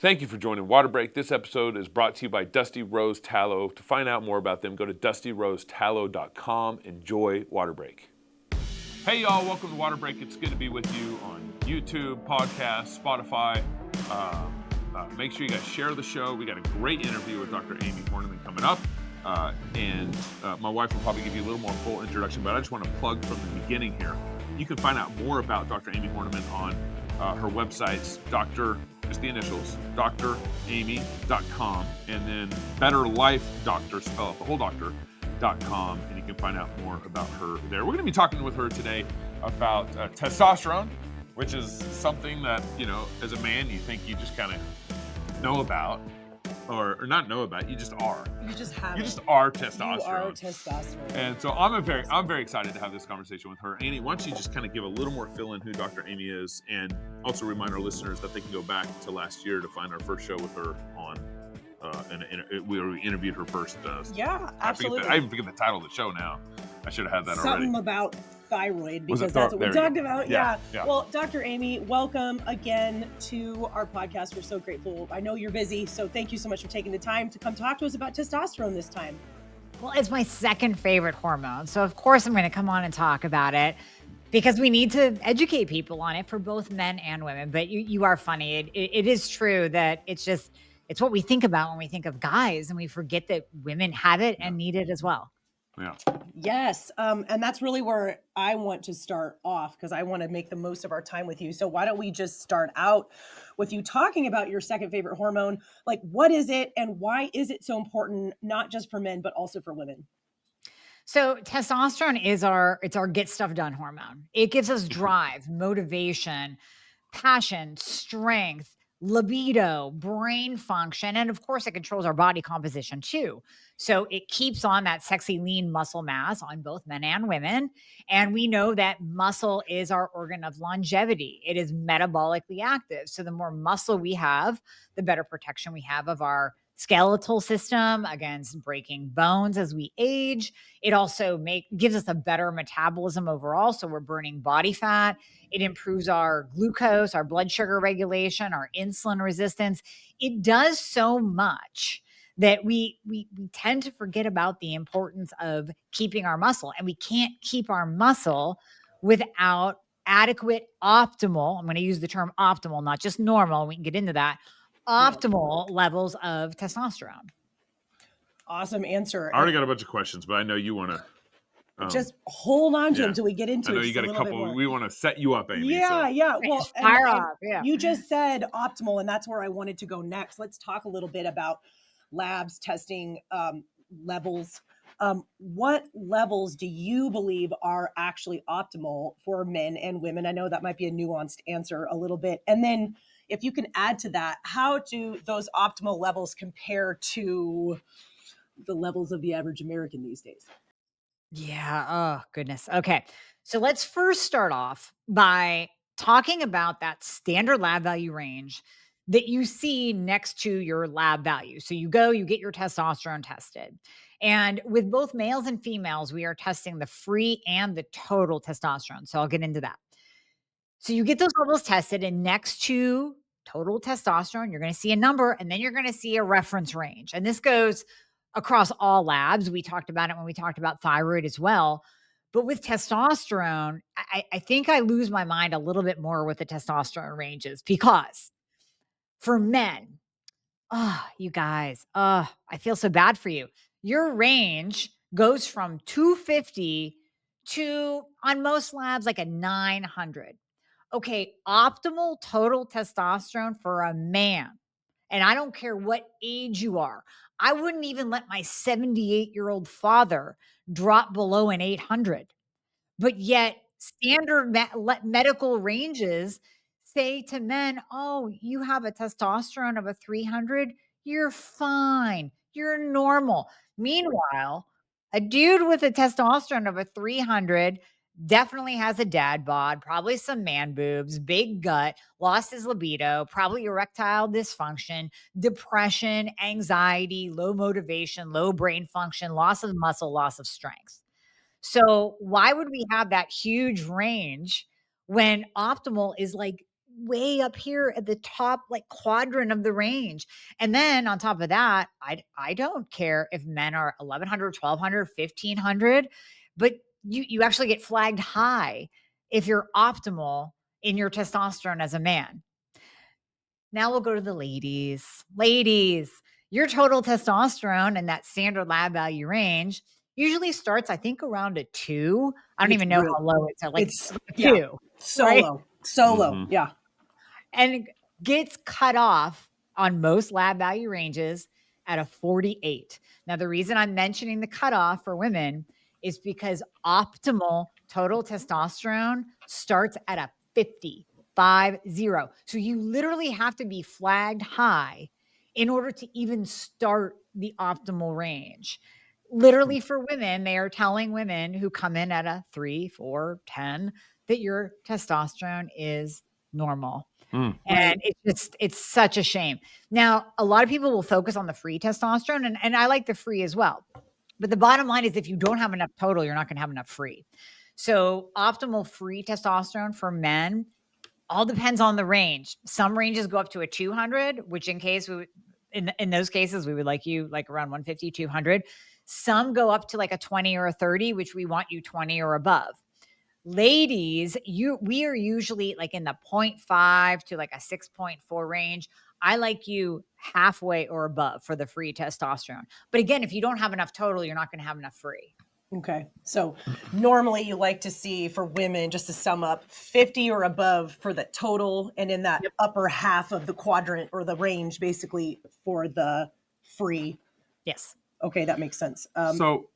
Thank you for joining Waterbreak. This episode is brought to you by Dusty Rose Tallow. To find out more about them, go to dustyrosetallow.com. Enjoy Waterbreak. Hey y'all, welcome to Waterbreak. It's good to be with you on YouTube, podcast, Spotify. Make sure you guys share the show. We got a great interview with Dr. Amie Hornman coming up. And my wife will probably give you a little more full introduction, but I just want to plug from the beginning here. You can find out more about Dr. Amie Hornman on her websites, just the initials, dramie.com, and then Better Life Doctor, spell out the whole doctor.com, and you can find out more about her there. We're going to be talking with her today about testosterone, which is something that, you know, as a man, you think you just kind of know about, or not know about, you just are. You just have. You just are testosterone. You are testosterone. And so I'm very excited to have this conversation with her. Annie, why don't you just kind of give a little more fill in who Dr. Amie is, and also remind our listeners that they can go back to last year to find our first show with her on, we interviewed her first. Yeah, absolutely. I even forget the title of the show now. I should have had that already. Something about thyroid, because that's what we talked about. Yeah. Well, Dr. Amie, welcome again to our podcast. We're so grateful. I know you're busy, so thank you so much for taking the time to come talk to us about testosterone this time. Well, it's my second favorite hormone, so of course I'm going to come on and talk about it, because we need to educate people on it for both men and women. But you are funny. It is true that it's what we think about when we think of guys, and we forget that women have it and need it as well. Yeah. Yes. And that's really where I want to start off, because I want to make the most of our time with you. So why don't we just start out with you talking about your second favorite hormone? Like, what is it and why is it so important, not just for men, but also for women? So testosterone is our get stuff done hormone. It gives us drive, motivation, passion, strength, libido, brain function, and of course it controls our body composition too. So it keeps on that sexy lean muscle mass on both men and women. And we know that muscle is our organ of longevity. It is metabolically active. So the more muscle we have, the better protection we have of our skeletal system against breaking bones as we age. It also gives us a better metabolism overall. So we're burning body fat. It improves our glucose, our blood sugar regulation, our insulin resistance. It does so much that we tend to forget about the importance of keeping our muscle. And we can't keep our muscle without adequate, optimal, I'm going to use the term optimal, not just normal, we can get into that, optimal levels of testosterone. Awesome answer. I already got a bunch of questions, but I know you want to just hold on to them until we get into it. I know you got a couple. We want to set you up, Amie. Yeah. Well, fire up. You just said optimal, and that's where I wanted to go next. Let's talk a little bit about labs, testing, levels. What levels do you believe are actually optimal for men and women? I know that might be a nuanced answer a little bit. And then if you can add to that, how do those optimal levels compare to the levels of the average American these days? Yeah. Oh, goodness. Okay. So let's first start off by talking about that standard lab value range that you see next to your lab value. So you get your testosterone tested. And with both males and females, we are testing the free and the total testosterone. So I'll get into that. So you get those levels tested, and next to total testosterone, you're going to see a number, and then you're going to see a reference range. And this goes across all labs. We talked about it when we talked about thyroid as well. But with testosterone, I think I lose my mind a little bit more with the testosterone ranges, because for men, you guys, I feel so bad for you. Your range goes from 250 to, on most labs, like a 900. Okay, optimal total testosterone for a man, and I don't care what age you are. I wouldn't even let my 78-year-old father drop below an 800. But yet standard medical ranges say to men, oh, you have a testosterone of a 300, you're fine, you're normal. Meanwhile, a dude with a testosterone of a 300 definitely has a dad bod, probably some man boobs, big gut, lost his libido, probably erectile dysfunction, depression, anxiety, low motivation, low brain function, loss of muscle, loss of strength. So why would we have that huge range when optimal is like way up here at the top, like quadrant of the range. And then on top of that, I don't care if men are 1100, 1200, 1500, but you actually get flagged high if you're optimal in your testosterone as a man. Now we'll go to the ladies. Ladies, your total testosterone in that standard lab value range usually starts, I think, around a 2. I don't It's even know real. how low it's at, like It's a yeah, 2, right? so low. Mhm. Yeah. And it gets cut off on most lab value ranges at a 48. Now, the reason I'm mentioning the cutoff for women is because optimal total testosterone starts at a 50. So you literally have to be flagged high in order to even start the optimal range. Literally, for women, they are telling women who come in at a 3, 4, 10 that your testosterone is normal. Mm. And it's such a shame. Now, a lot of people will focus on the free testosterone, and I like the free as well. But the bottom line is if you don't have enough total, you're not going to have enough free. So optimal free testosterone for men all depends on the range. Some ranges go up to a 200, which in those cases, we would like you like around 150, 200. Some go up to like a 20 or a 30, which we want you 20 or above. Ladies, we are usually like in the 0.5 to like a 6.4 range. I like you halfway or above for the free testosterone. But again, if you don't have enough total, you're not going to have enough free. Okay. So normally you like to see for women, just to sum up, 50 or above for the total, and in that upper half of the quadrant or the range, basically for the free. Yes. Okay, that makes sense. So,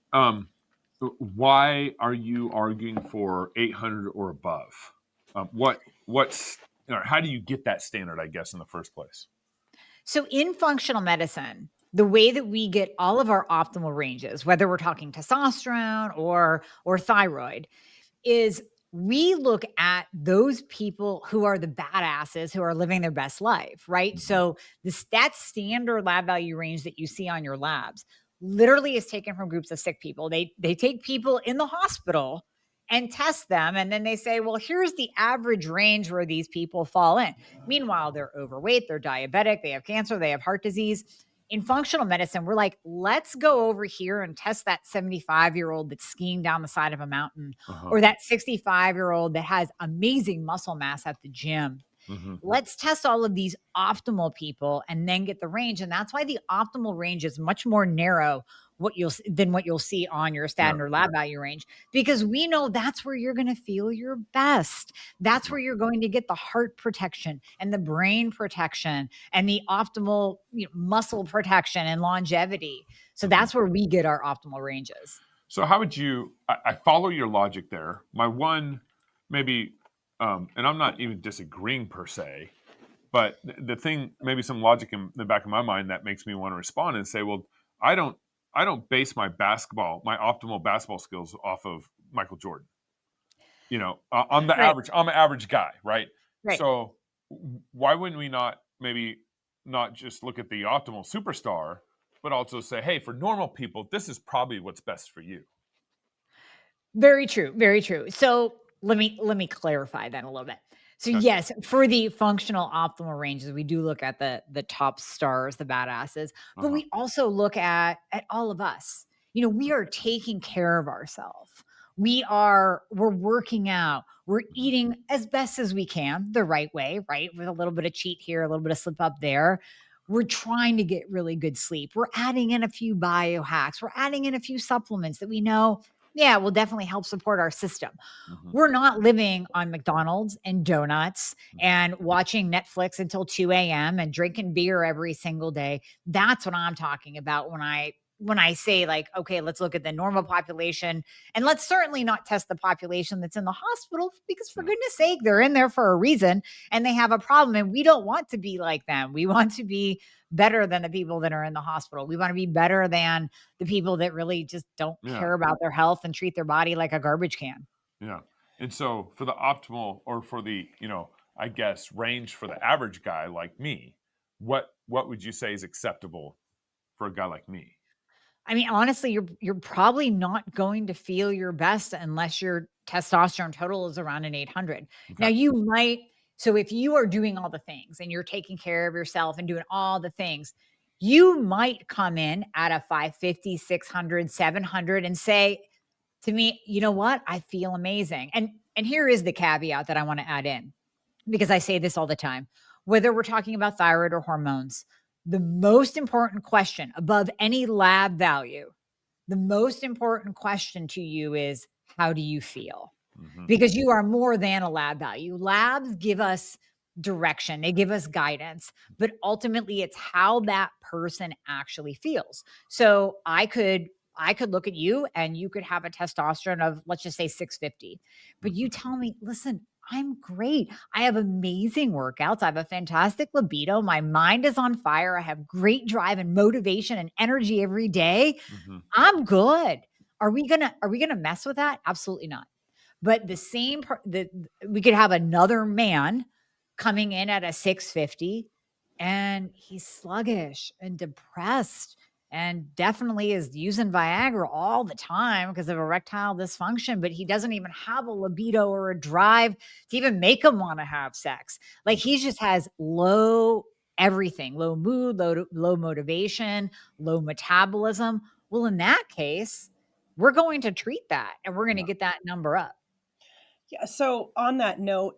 why are you arguing for 800 or above? How do you get that standard, I guess, in the first place? So in functional medicine, the way that we get all of our optimal ranges, whether we're talking testosterone or thyroid, is we look at those people who are the badasses who are living their best life, right? Mhm. So that standard lab value range that you see on your labs literally is taken from groups of sick people. They take people in the hospital and test them, and then they say, well, here's the average range where these people fall in. Meanwhile, they're overweight, they're diabetic, they have cancer, they have heart disease. In functional medicine, we're like, let's go over here and test that 75-year-old that's skiing down the side of a mountain, Uh-huh. or that 65-year-old that has amazing muscle mass at the gym. Mhm. Let's test all of these optimal people and then get the range. And that's why the optimal range is much more narrow than what you'll see on your standard lab value range, because we know that's where you're going to feel your best. That's where you're going to get the heart protection and the brain protection and the optimal muscle protection and longevity. So that's where we get our optimal ranges. So how would you? I follow your logic there. My one, maybe, and I'm not even disagreeing per se, but the thing, maybe some logic in the back of my mind that makes me want to respond and say, well, I don't base my optimal basketball skills off of Michael Jordan. I'm Right. I'm an average guy, right? Right. So why wouldn't we maybe not just look at the optimal superstar, but also say, hey, for normal people, this is probably what's best for you. Very true. Very true. So let me clarify that a little bit. So Okay. yes, for the functional optimal ranges, we do look at the top stars, the badasses, but Uh-huh. we also look at all of us. We are taking care of ourselves. We're working out. We're eating as best as we can, the right way, right? With a little bit of cheat here, a little bit of slip up there. We're trying to get really good sleep. We're adding in a few biohacks. We're adding in a few supplements that we know will definitely help support our system. Mhm. We're not living on McDonald's and donuts and watching Netflix until 2 a.m. and drinking beer every single day. That's what I'm talking about when I say, like, okay, let's look at the normal population, and let's certainly not test the population that's in the hospital, because for goodness sake, they're in there for a reason and they have a problem, and we don't want to be like them. We want to be better than the people that are in the hospital. We want to be better than the people that really just don't care about their health and treat their body like a garbage can. Yeah. And so for the optimal, or for the, I guess, range for the average guy like me, what would you say is acceptable for a guy like me? I mean, honestly, you're probably not going to feel your best unless your testosterone total is around an 800. Now, Okay. you might So if you are doing all the things and you're taking care of yourself and doing all the things, you might come in at a 550, 600, 700 and say to me, you know what? I feel amazing. And here is the caveat that I want to add in, because I say this all the time, whether we're talking about thyroid or hormones, the most important question above any lab value, the most important question to you is, how do you feel? Because you are more than a lab value. Labs give us direction, they give us guidance, but ultimately it's how that person actually feels. So I could look at you and you could have a testosterone of, let's just say 650, but you tell me, listen, I'm great. I have amazing workouts. I have a fantastic libido. My mind is on fire. I have great drive and motivation and energy every day. I'm good. Are we gonna mess with that? Absolutely not. But the same we could have another man coming in at a 650 and he's sluggish and depressed and definitely is using Viagra all the time because of erectile dysfunction, but he doesn't even have a libido or a drive to even make him want to have sex. Like he just has low everything, low mood, low motivation, low metabolism. Well, in that case, we're going to treat that and we're going to get that number up. Yeah. So on that note,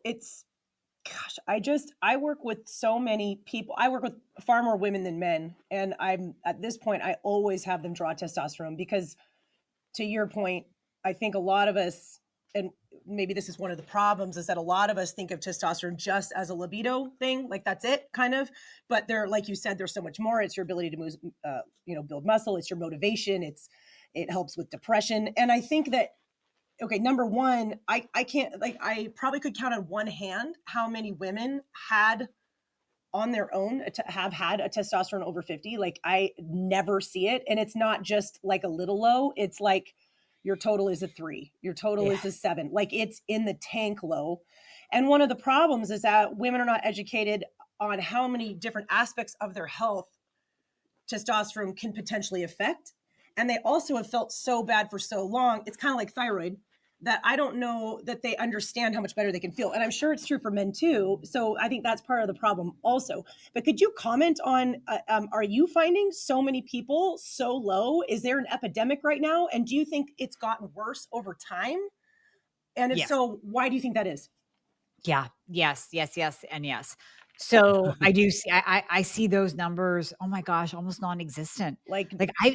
I work with so many people. I work with far more women than men. And I'm at this point, I always have them draw testosterone because, to your point, I think a lot of us, and maybe this is one of the problems, is that a lot of us think of testosterone just as a libido thing, like that's it, kind of. But there, like you said, there's so much more. It's your ability to move, build muscle. It's your motivation. It helps with depression. And I think that, okay, number one, I can't, like, I probably could count on one hand how many women had on their own have had a testosterone over 50. Like, I never see it. And it's not just like a little low. It's like your total is a 3, your total is a 7. Like, it's in the tank low. And one of the problems is that women are not educated on how many different aspects of their health testosterone can potentially affect. And they also have felt so bad for so long. It's kind of like thyroid, that I don't know that they understand how much better they can feel. And I'm sure it's true for men too. So I think that's part of the problem also. But could you comment on, are you finding so many people so low? Is there an epidemic right now? And do you think it's gotten worse over time? And if Yes. so, why do you think that is? Yeah. Yes. Yes. Yes. And yes. So I do see, I see those numbers. Oh my gosh, almost non-existent. Like,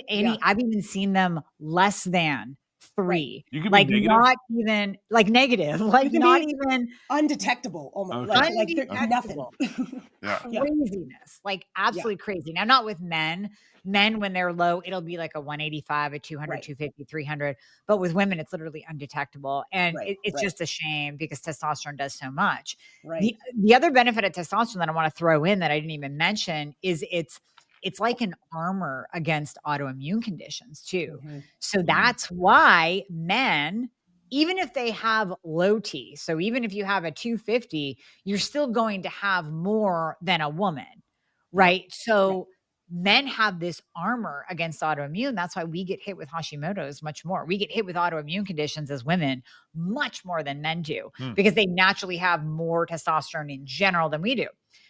Annie, I've even seen them less than right. 3, You can be negative? not even like negative, like can not be even undetectable, almost Okay. like they're nothing. Yeah. craziness, like absolutely crazy. Now, not with men. Men, when they're low, it'll be like a 185, a 200, Right. 250, 300. But with women, it's literally undetectable. And Right, it's right. just a shame because testosterone does so much. Right. The other benefit of testosterone that I want to throw in that I didn't even mention is it's like an armor against autoimmune conditions too. Mhm. So that's why men, even if they have low T, so even if you have a 250, you're still going to have more than a woman, right? So men have this armor against autoimmune. That's why we get hit with Hashimoto's much more. We get hit with autoimmune conditions as women much more than men do because they naturally have more testosterone in general than we do.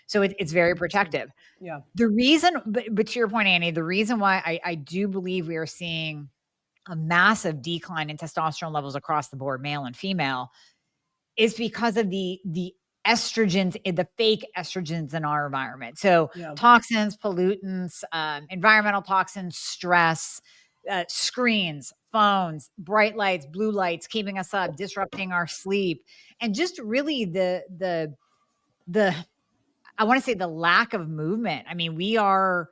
So it's very protective. Yeah. The reason, but to your point, Annie, the reason why I do believe we are seeing a massive decline in testosterone levels across the board, male and female, is because of the estrogens, the fake estrogens in our environment. So toxins, pollutants, environmental toxins, stress, screens, phones, bright lights, blue lights, keeping us up, disrupting our sleep, and just really the I want to say the lack of movement. I mean, we are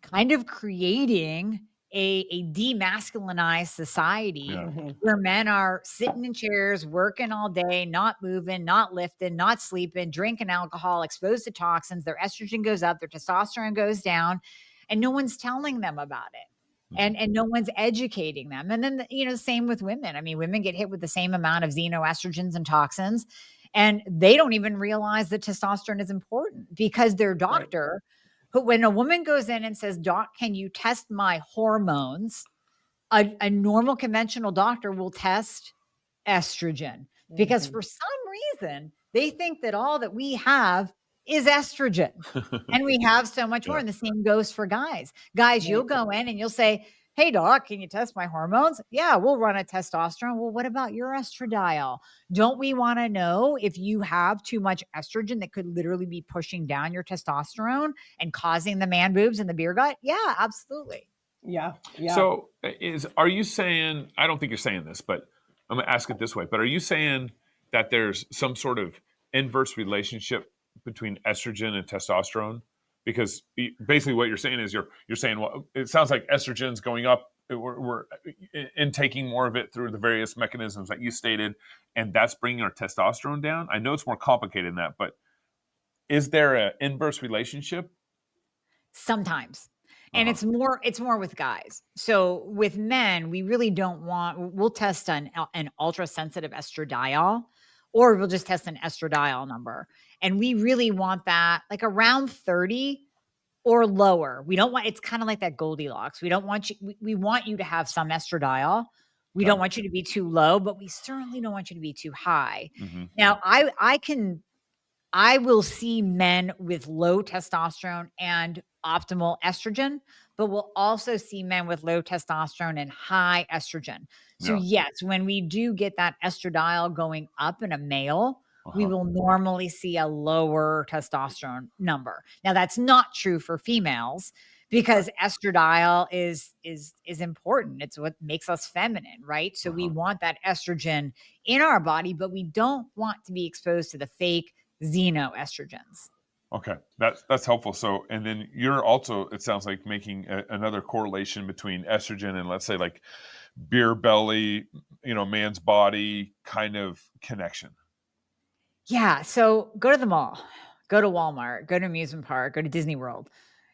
kind of creating a demasculinized society where men are sitting in chairs, working all day, not moving, not lifting, not sleeping, drinking alcohol, exposed to toxins. Their estrogen goes up, their testosterone goes down, and no one's telling them about it. And no one's educating them. And then, same with women. I mean, women get hit with the same amount of xenoestrogens and toxins, and they don't even realize that testosterone is important because their doctor, but when a woman goes in and says, "Doc, can you test my hormones?" A normal conventional doctor will test estrogen because for some reason, they think that all that we have is estrogen. And we have so much more. Yeah. And the same goes for guys. Guys, Right. you'll go in and you'll say, hey, doc, can you test my hormones? Yeah, we'll run a testosterone. Well, what about your estradiol? Don't we want to know if you have too much estrogen that could literally be pushing down your testosterone and causing the man boobs and the beer gut? Yeah, absolutely. Yeah. Yeah. So are you saying, I don't think you're saying this, but I'm going to ask it this way, but are you saying that there's some sort of inverse relationship between estrogen and testosterone? Because basically what you're saying is you're saying, well, it sounds like estrogen's going up. We're intaking more of it through the various mechanisms that you stated, and that's bringing our testosterone down. I know it's more complicated than that, but is there an inverse relationship? Sometimes. And Uh-huh. it's more with guys. So with men, we really don't want, we'll test an ultra sensitive estradiol, or we'll just test an estradiol number. And we really want that like around 30 or lower. We don't want, it's kind of like that Goldilocks. We don't want you, we want you to have some estradiol. We Okay. don't want you to be too low, but we certainly don't want you to be too high. Mm-hmm. Now, I will see men with low testosterone and optimal estrogen, but we'll also see men with low testosterone and high estrogen. So Yeah. yes, when we do get that estradiol going up in a male, we Uh-huh. will normally see a lower testosterone number. Now that's not true for females because estradiol is important. It's what makes us feminine, right? So we Uh-huh. want that estrogen in our body, but we don't want to be exposed to the fake xenoestrogens. Okay, that's helpful. So, and then you're also, it sounds like, making another correlation between estrogen and, let's say, like beer belly, man's body kind of connection. Yeah. So go to the mall, go to Walmart, go to amusement park, go to Disney World,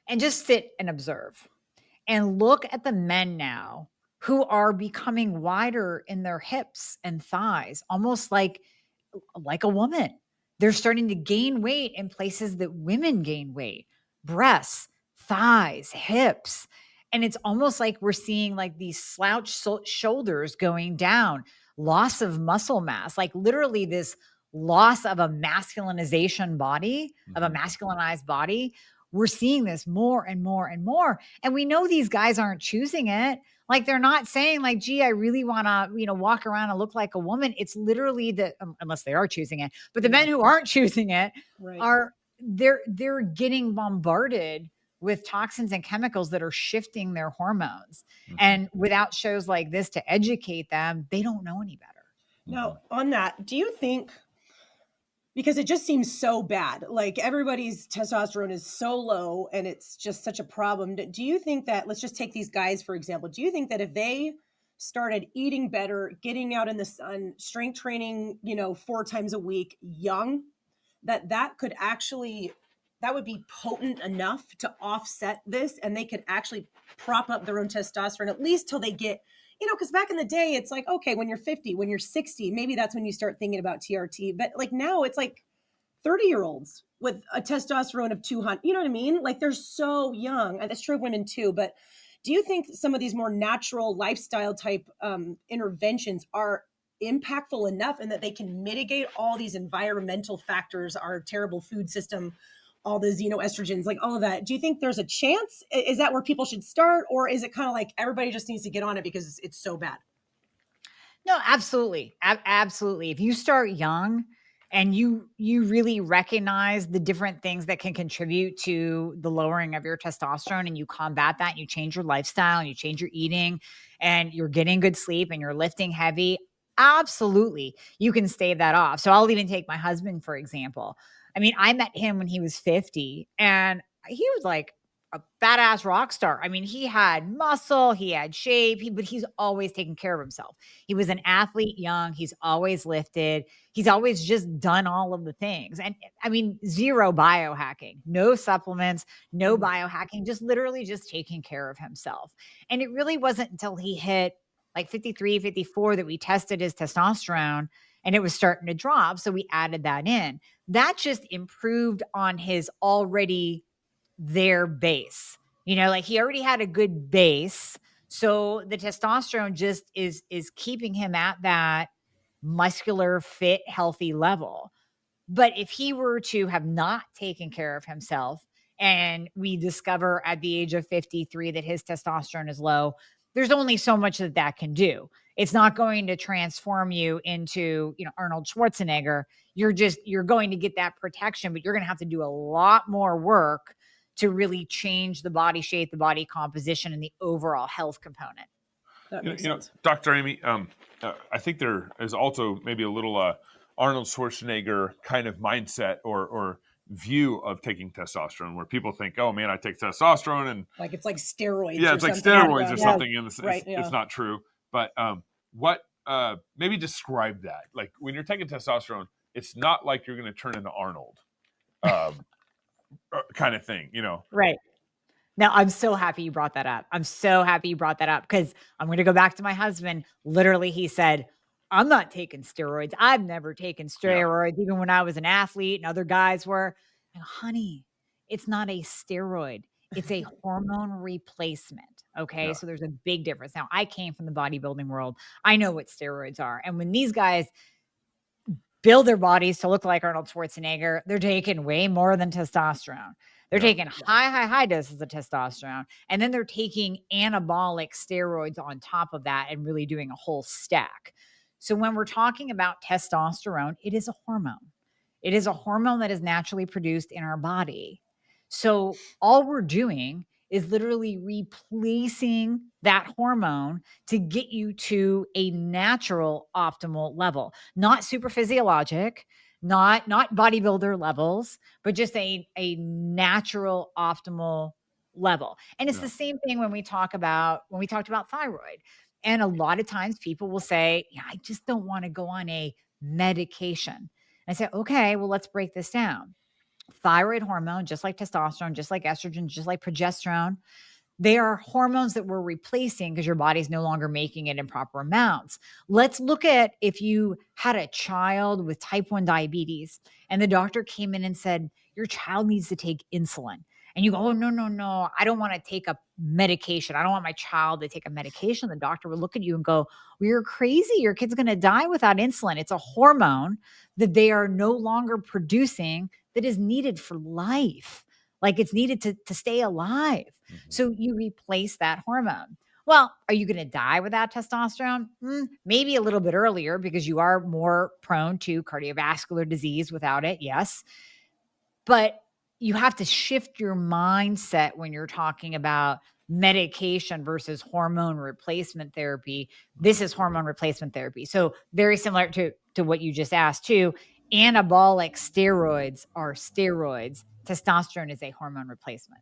and just sit and observe and look at the men now who are becoming wider in their hips and thighs, almost like a woman. They're starting to gain weight in places that women gain weight, breasts, thighs, hips. And it's almost like we're seeing like these slouched shoulders going down, loss of muscle mass, like literally this loss of a masculinization body, of a Mm-hmm. masculinized body. We're seeing this more and more and more. And we know these guys aren't choosing it. Like they're not saying like, gee, I really want to, walk around and look like a woman. It's literally unless they are choosing it, but the Yeah. men who aren't choosing it Right. are they're getting bombarded with toxins and chemicals that are shifting their hormones. Mm-hmm. And without shows like this to educate them, they don't know any better. Now, on that, do you think, because it just seems so bad, like everybody's testosterone is so low and it's just such a problem. Do you think that, let's just take these guys, for example, do you think that if they started eating better, getting out in the sun, strength training, 4 times a week, young, that could actually, that would be potent enough to offset this, and they could actually prop up their own testosterone at least till they get, because back in the day it's like, okay, when you're 50, when you're 60, maybe that's when you start thinking about TRT, but like now it's like 30-year-olds with a testosterone of 200, you know what I mean? Like they're so young, and that's true of women too. But do you think some of these more natural lifestyle type interventions are impactful enough and that they can mitigate all these environmental factors, our terrible food system, all the xenoestrogens, like all of that? Do you think there's a chance? Is that where people should start? Or is it kind of like everybody just needs to get on it because it's so bad? No, absolutely. Absolutely. If you start young and you really recognize the different things that can contribute to the lowering of your testosterone and you combat that, and you change your lifestyle and you change your eating and you're getting good sleep and you're lifting heavy, absolutely. You can stave that off. So I'll even take my husband for example. I mean, I met him when he was 50 and he was like a badass rock star. I mean, he had muscle, he had shape, but he's always taken care of himself. He was an athlete young. He's always lifted. He's always just done all of the things. And I mean, zero biohacking, no supplements, no biohacking, just literally just taking care of himself. And it really wasn't until he hit like 53, 54 that we tested his testosterone and it was starting to drop. So we added that in. That just improved on his already their base. Like he already had a good base. So the testosterone just is keeping him at muscular, fit, healthy level. But if he were to have not taken care of himself and we discover at the age of 53 that his testosterone is low, there's only so much that that can do. It's not going to transform you into, Arnold Schwarzenegger. You're going to get that protection, but you're going to have to do a lot more work to really change the body shape, the body composition, and the overall health component. That makes sense. Dr. Amie, I think there is also maybe a little Arnold Schwarzenegger kind of mindset or view of taking testosterone, where people think, oh man, I take testosterone and Like it's like steroids. yeah, or it's like something. steroids or Yeah. something, and Right, it's not true. But what maybe describe that? Like when you're taking testosterone, it's not like you're going to turn into Arnold, kind of thing, Right. Now, I'm so happy you brought that up. I'm so happy you brought that up because I'm going to go back to my husband. Literally, he said, I'm not taking steroids. I've never taken steroids, even when I was an athlete and other guys were. I go, honey, it's not a steroid. It's a hormone replacement. Okay. Yeah. So there's a big difference. Now, I came from the bodybuilding world. I know what steroids are. And when these guys build their bodies to look like Arnold Schwarzenegger, they're taking way more than testosterone. They're taking high doses of testosterone, and then they're taking anabolic steroids on top of that and really doing a whole stack. So when we're talking about testosterone, it is a hormone. It is a hormone that is naturally produced in our body. So all we're doing is literally replacing that hormone to get you to a natural optimal level, not super physiologic, not bodybuilder levels, but just a natural optimal level. And it's the same thing when we talked about thyroid. And a lot of times people will say, yeah, I just don't want to go on a medication. I say, okay, well, let's break this down. Thyroid hormone, just like testosterone, just like estrogen, just like progesterone, they are hormones that we're replacing because your body's no longer making it in proper amounts. Let's look at if you had a child with type 1 diabetes and the doctor came in and said, your child needs to take insulin. And you go, oh, no, I don't want to take a medication. I don't want my child to take a medication. The doctor would look at you and go, well, you're crazy. Your kid's going to die without insulin. It's a hormone that they are no longer producing that is needed for life. Like it's needed to stay alive. Mm-hmm. So you replace that hormone. Well, are you going to die without testosterone? Maybe a little bit earlier because you are more prone to cardiovascular disease without it. Yes. But you have to shift your mindset when you're talking about medication versus hormone replacement therapy. This is hormone replacement therapy. So very similar to what you just asked too. Anabolic steroids are steroids. Testosterone is a hormone replacement.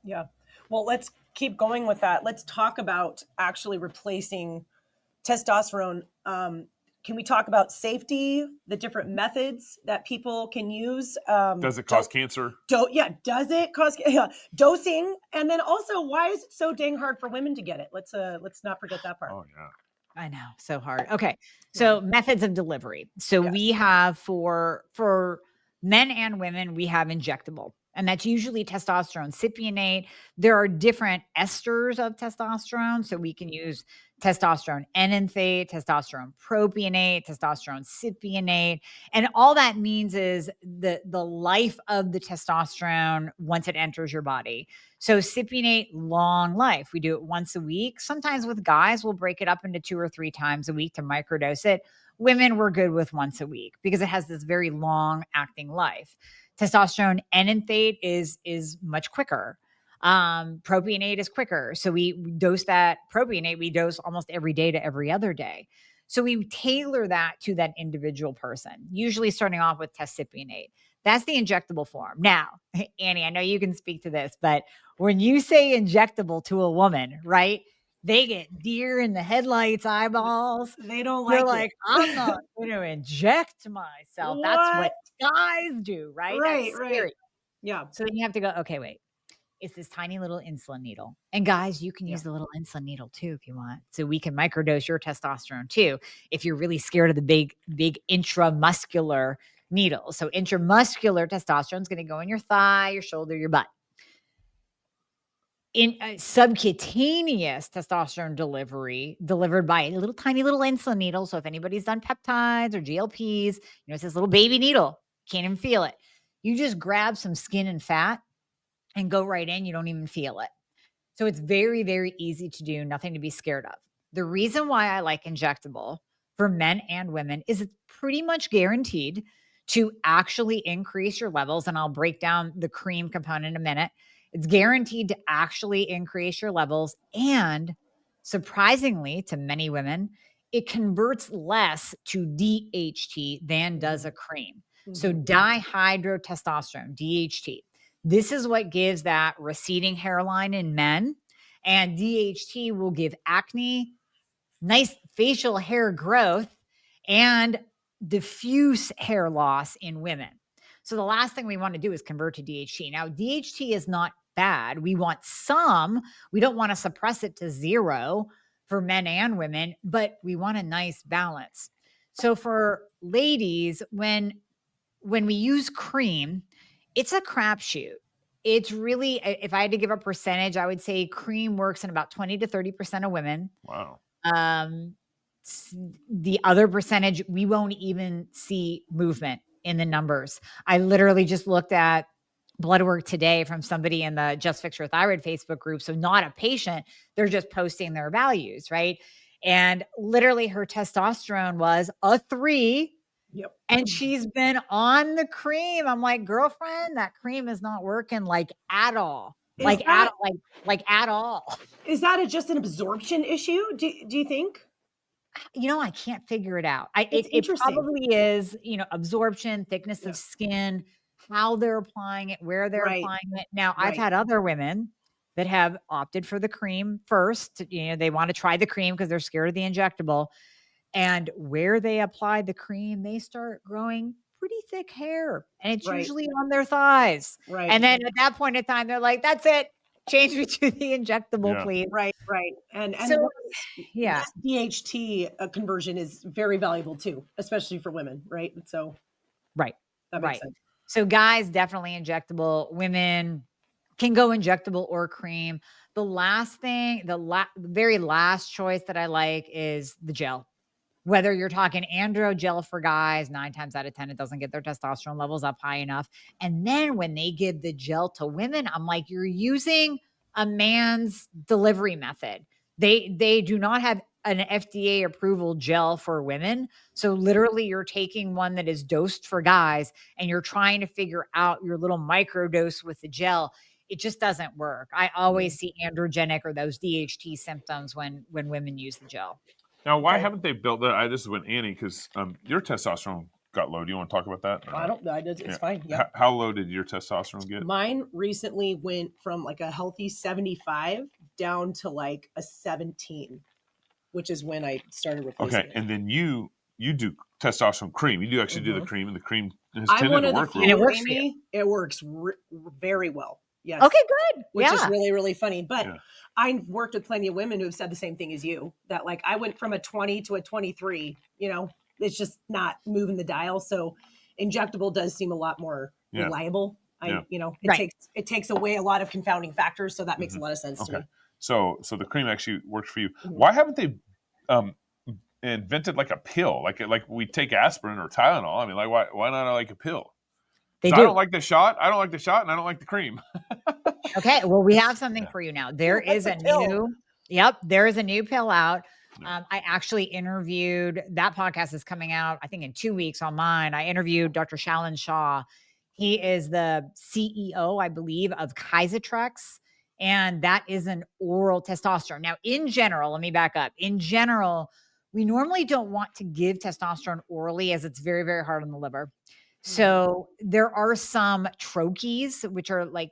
Yeah. Well, let's keep going with that. Let's talk about actually replacing testosterone. Can we talk about safety, the different methods that people can use? Does it cause cancer? Does it cause dosing? And then also, why is it so dang hard for women to get it? Let's not forget that part. Oh yeah. I know, so hard. Okay. So methods of delivery. So we have for men and women, we have injectable. And that's usually testosterone cypionate. There are different esters of testosterone. So we can use testosterone enanthate, testosterone propionate, testosterone cypionate. And all that means is the life of the testosterone once it enters your body. So cypionate, long life. We do it once a week. Sometimes with guys, we'll break it up into 2 or 3 times a week to microdose it. Women, we're good with once a week because it has this very long acting life. Testosterone enanthate is much quicker. Propionate is quicker. So we dose that propionate, we dose almost every day to every other day. So we tailor that to that individual person, usually starting off with testcypionate. That's the injectable form. Now, Annie, I know you can speak to this, but when you say injectable to a woman, right? They get deer in the headlights eyeballs. They don't They're like like, I'm not going to inject myself. That's what guys do, right? That's scary. Right. Yeah. So then you have to go, okay, wait. It's this tiny little insulin needle. And guys, you can use the little insulin needle too if you want. So we can microdose your testosterone too if you're really scared of the big intramuscular needle. So intramuscular testosterone is going to go in your thigh, your shoulder, your butt. in subcutaneous testosterone delivery delivered by a little tiny little insulin needle. So if anybody's done peptides or GLPs, it's this little baby needle. Can't even feel it. You just grab some skin and fat and go right in. You don't even feel it. So it's very, very easy to do, nothing to be scared of. The reason why I like injectable for men and women is it's pretty much guaranteed to actually increase your levels. And I'll break down the cream component in a minute. It's guaranteed to actually increase your levels. And surprisingly to many women, it converts less to DHT than does a cream. So dihydrotestosterone, DHT. This is what gives that receding hairline in men. And DHT will give acne, nice facial hair growth, and diffuse hair loss in women. So the last thing we want to do is convert to DHT. Now, DHT is not bad. We want some. We don't want to suppress it to zero for men and women, but we want a nice balance. So for ladies, when we use cream, it's a crapshoot. It's really, if I had to give a percentage, I would say cream works in about 20 to 30% of women. Wow. The other percentage, we won't even see movement in the numbers. I literally just looked at blood work today from somebody in the Just Fix Your Thyroid Facebook group. So not a patient, they're just posting their values, right? And literally her testosterone was a 3. Yep. And she's been on the cream. I'm like, girlfriend, that cream is not working like at all. Like at all. Is that just an absorption issue? Do you think? I can't figure it out. It's It interesting. probably is, absorption, thickness Yeah. of skin, how they're applying it, where they're Right. applying it. Now, I've Right. had other women that have opted for the cream first. They want to try the cream because they're scared of the injectable. And where they apply the cream, they start growing pretty thick hair. And it's Right. usually on their thighs. Right. And then at that point in time, they're like, that's it. Change me to the injectable, Yeah. please. Right. And So, yeah. this DHT conversion is very valuable too, especially for women, right? So Right. that makes sense. So guys, definitely injectable. Women can go injectable or cream. The last thing, the very last choice that I like is the gel. Whether you're talking androgel for guys, 9 times out of 10, it doesn't get their testosterone levels up high enough. And then when they give the gel to women, I'm like, you're using a man's delivery method. They do not have an FDA approval gel for women. So literally you're taking one that is dosed for guys and you're trying to figure out your little micro dose with the gel. It just doesn't work. I always see androgenic or those DHT symptoms when women use the gel. Now, why haven't they built that? This is with Annie, because your testosterone got low. Do you want to talk about that? I don't know. It's fine. Yeah. How low did your testosterone get? Mine recently went from like a healthy 75 down to like a 17, which is when I started replacing it. And then you do testosterone cream. You do actually do the cream, and the cream has I'm tended one to of the work few, really well. Amy, it works very well. Yes. Okay, good. Which is really, really funny. But Yeah. I've worked with plenty of women who have said the same thing as you, that like I went from a 20 to a 23, it's just not moving the dial. So injectable does seem a lot more reliable. It takes away a lot of confounding factors. So that makes a lot of sense to me. So the cream actually works for you. Why haven't they invented like a pill? Like we take aspirin or Tylenol. I mean, like why not like a pill? They do. do. I don't like the shot, and I don't like the cream. Okay, well, we have something for you now. There is a new pill out. I actually interviewed, that podcast is coming out, I think in 2 weeks on mine. I interviewed Dr. Shalin Shah. He is the CEO, I believe, of Kysotrex, and that is an oral testosterone. Now, in general, let me back up. In general, we normally don't want to give testosterone orally as it's very, very hard on the liver. So there are some troches, which are like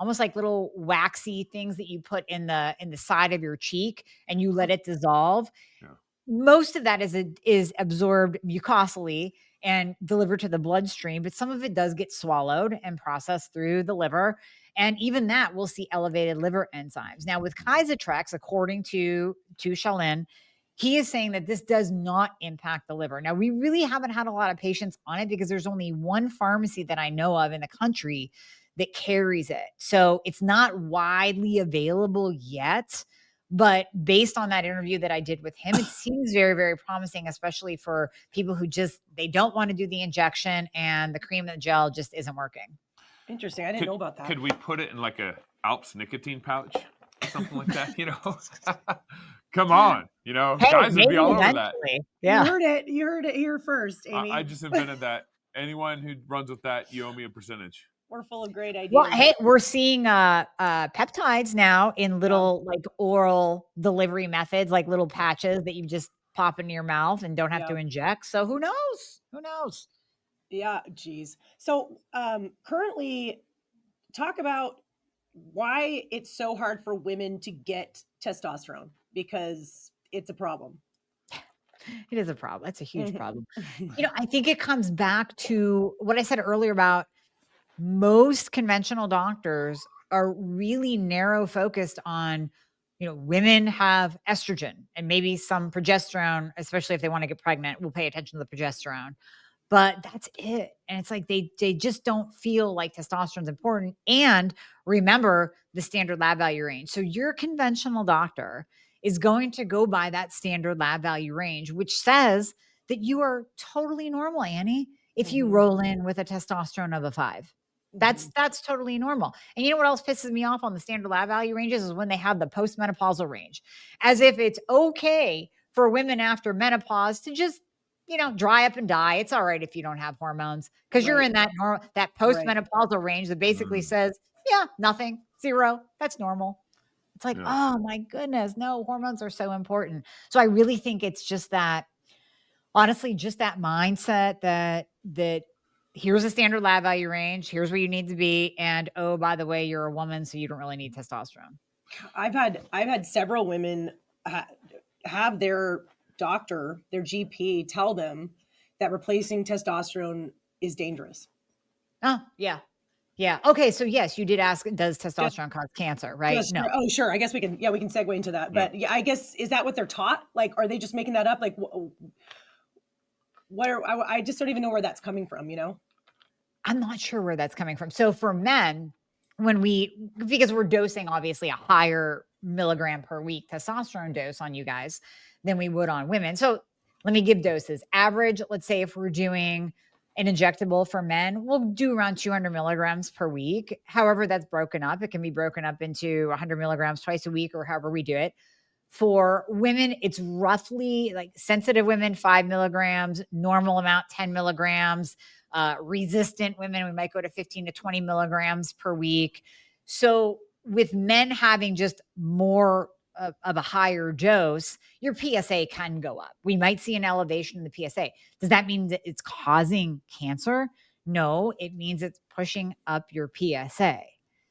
almost like little waxy things that you put in the side of your cheek and you let it dissolve. Yeah. Most of that is absorbed mucosally and delivered to the bloodstream, but some of it does get swallowed and processed through the liver. And even that will see elevated liver enzymes. Now with Kysotrex, according to Shalin, he is saying that this does not impact the liver. Now, we really haven't had a lot of patients on it because there's only one pharmacy that I know of in the country that carries it. So it's not widely available yet. But based on that interview that I did with him, it seems very, very promising, especially for people who they don't want to do the injection and the cream and the gel just isn't working. Interesting. I didn't know about that. Could we put it in like a Alps nicotine pouch or something like that? Come on, Hey, guys would be all over eventually. that. Yeah. You heard it here first, Amie. I just invented that. Anyone who runs with that, you owe me a percentage. We're full of great ideas. Well, hey, we're seeing peptides now in little like oral delivery methods, like little patches that you just pop into your mouth and don't have to inject. So who knows? Who knows? Yeah, geez. So currently, talk about why it's so hard for women to get testosterone, because it's a problem. It is a problem. It's a huge problem. I think it comes back to what I said earlier about most conventional doctors are really narrow focused on, women have estrogen and maybe some progesterone, especially if they want to get pregnant, will pay attention to the progesterone. But that's it. And it's like they just don't feel like testosterone is important. And remember the standard lab value range. So your conventional doctor is going to go by that standard lab value range, which says that you are totally normal, Annie, if you roll in with a testosterone of a 5. That's totally normal. And you know what else pisses me off on the standard lab value ranges is when they have the postmenopausal range, as if it's okay for women after menopause to just, dry up and die. It's all right if you don't have hormones because you're in that postmenopausal range that basically says, yeah, nothing, 0. That's normal. It's like, oh my goodness, no, hormones are so important. So I really think it's just that, honestly, just that mindset that here's a standard lab value range. Here's where you need to be. And oh, by the way, you're a woman, so you don't really need testosterone. I've had several women have their doctor, their GP, tell them that replacing testosterone is dangerous. Oh, yeah. Yeah. Okay. So yes, you did ask, does testosterone cause cancer, right? No. Oh, sure. I guess we can segue into that. But yeah, I guess, is that what they're taught? Like, are they just making that up? Like, I just don't even know where that's coming from, I'm not sure where that's coming from. So for men, because we're dosing obviously a higher milligram per week testosterone dose on you guys than we would on women. So let me give doses. Average, let's say if we're doing an injectable for men, we'll do around 200 milligrams per week. However, that's broken up. It can be broken up into 100 milligrams twice a week or however we do it. For women, it's roughly like sensitive women, 5 milligrams, normal amount, 10 milligrams. Resistant women, we might go to 15 to 20 milligrams per week. So with men having just more of a higher dose, your PSA can go up. We might see an elevation in the PSA. Does that mean that it's causing cancer? No, it means it's pushing up your PSA.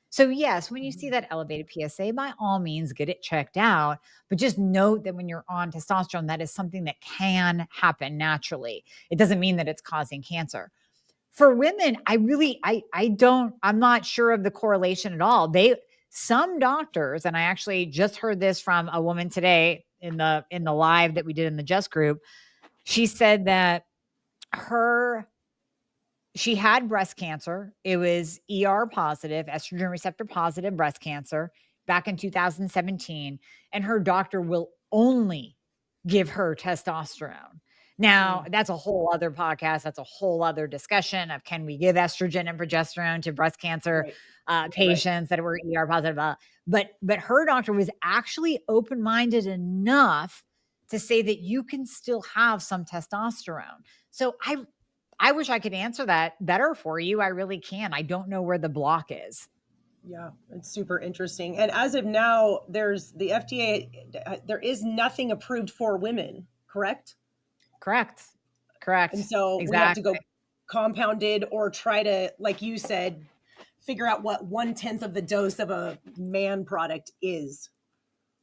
So yes, when you see that elevated PSA, by all means, get it checked out. But just note that when you're on testosterone, that is something that can happen naturally. It doesn't mean that it's causing cancer. For women, I'm not sure of the correlation at all. Some doctors, and I actually just heard this from a woman today in the live that we did in the Just group. She said that she had breast cancer. It was ER positive, estrogen receptor positive breast cancer back in 2017. And her doctor will only give her testosterone. Now, that's a whole other podcast. That's a whole other discussion of, can we give estrogen and progesterone to breast cancer patients that were ER positive? But her doctor was actually open-minded enough to say that you can still have some testosterone. So I wish I could answer that better for you. I really can. I don't know where the block is. Yeah, it's super interesting. And as of now, there's the FDA, there is nothing approved for women, correct? Correct. And so we have to go compounded or try to, like you said, figure out what 1/10 of the dose of a man product is.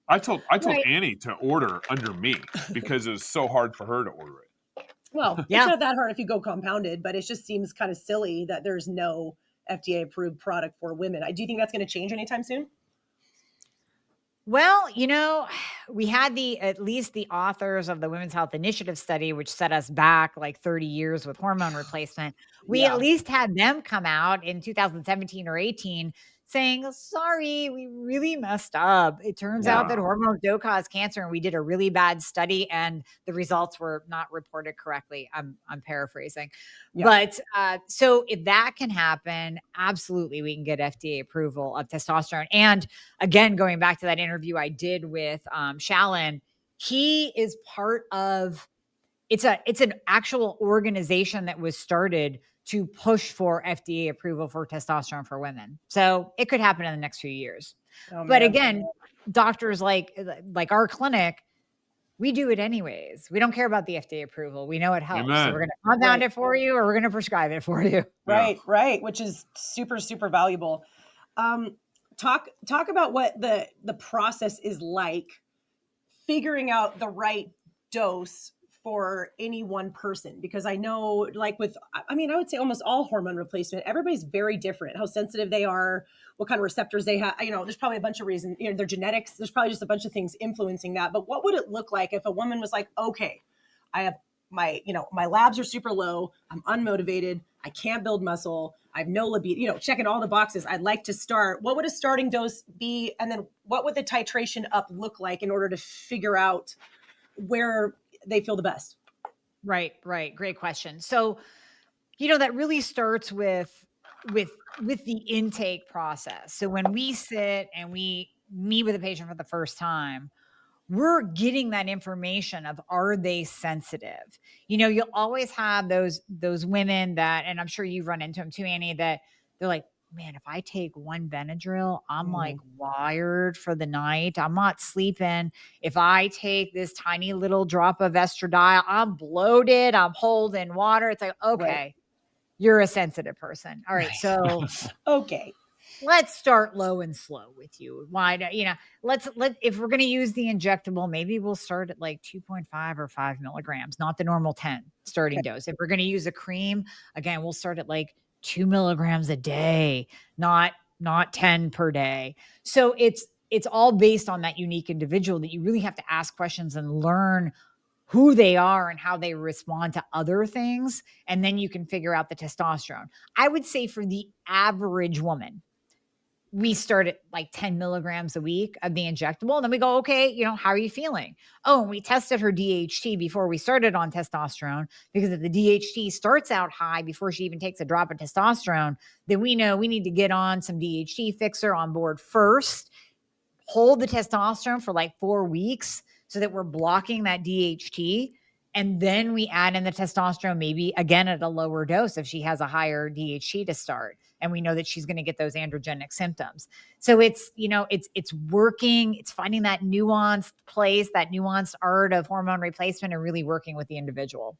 I told Annie to order under me because it was so hard for her to order it. Well, it's not that hard if you go compounded, but it just seems kind of silly that there's no FDA approved product for women. Do you think that's going to change anytime soon? Well, we had at least the authors of the Women's Health Initiative study, which set us back like 30 years with hormone replacement. We at Yeah. least had them come out in 2017 or 18 saying, sorry, we really messed up. It turns out that Yeah. hormones do cause cancer, and we did a really bad study, and the results were not reported correctly. I'm paraphrasing. Yeah. But so if that can happen, absolutely, we can get FDA approval of testosterone. And again, going back to that interview I did with Shallon, he is part of it's an actual organization that was started to push for FDA approval for testosterone for women. So it could happen in the next few years. Oh But man. again, doctors like our clinic, we do it anyways. We don't care about the FDA approval. We know it helps. So we're Amen. going to compound Right. it for you, or we're going to prescribe it for you. Yeah. Right. Which is super, super valuable. Um, talk about what the process is like figuring out the right dose for any one person, because I know, like, I mean, I would say almost all hormone replacement, everybody's very different, how sensitive they are, what kind of receptors they have. There's probably a bunch of reasons, their genetics, there's probably just a bunch of things influencing that. But what would it look like if a woman was like, okay, I have my labs are super low, I'm unmotivated, I can't build muscle, I have no libido, checking all the boxes, I'd like to start. What would a starting dose be? And then what would the titration up look like in order to figure out where they feel the best? Right. Great question. So, that really starts with the intake process. So when we sit and we meet with a patient for the first time, we're getting that information of, are they sensitive? You'll always have those women that, and I'm sure you've run into them too, Annie, that they're like, man, if I take one Benadryl, I'm like Mhm. wired for the night. I'm not sleeping. If I take this tiny little drop of estradiol, I'm bloated. I'm holding water. It's like, Right. okay, you're a sensitive person. All right. Right. So Okay. let's start low and slow with you. Why do if we're going to use the injectable, maybe we'll start at like 2.5 or 5 milligrams, not the normal 10 starting Okay. dose. If we're going to use a cream, again, we'll start at like 2 milligrams a day, not 10 per day. So it's all based on that unique individual that you really have to ask questions and learn who they are and how they respond to other things. And then you can figure out the testosterone. I would say for the average woman, we start at like 10 milligrams a week of the injectable. And then we go, okay, how are you feeling? Oh, and we tested her DHT before we started on testosterone, because if the DHT starts out high before she even takes a drop of testosterone, then we know we need to get on some DHT fixer on board first, hold the testosterone for like 4 weeks so that we're blocking that DHT. And then we add in the testosterone, maybe again at a lower dose if she has a higher DHT to start. And we know that she's going to get those androgenic symptoms. So it's working, it's finding that nuanced place, that nuanced art of hormone replacement, and really working with the individual.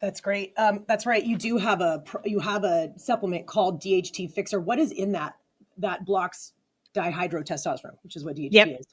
That's great. That's right. You have a supplement called DHT Fixer. What is in that blocks dihydrotestosterone, which is what Yep. DHT is?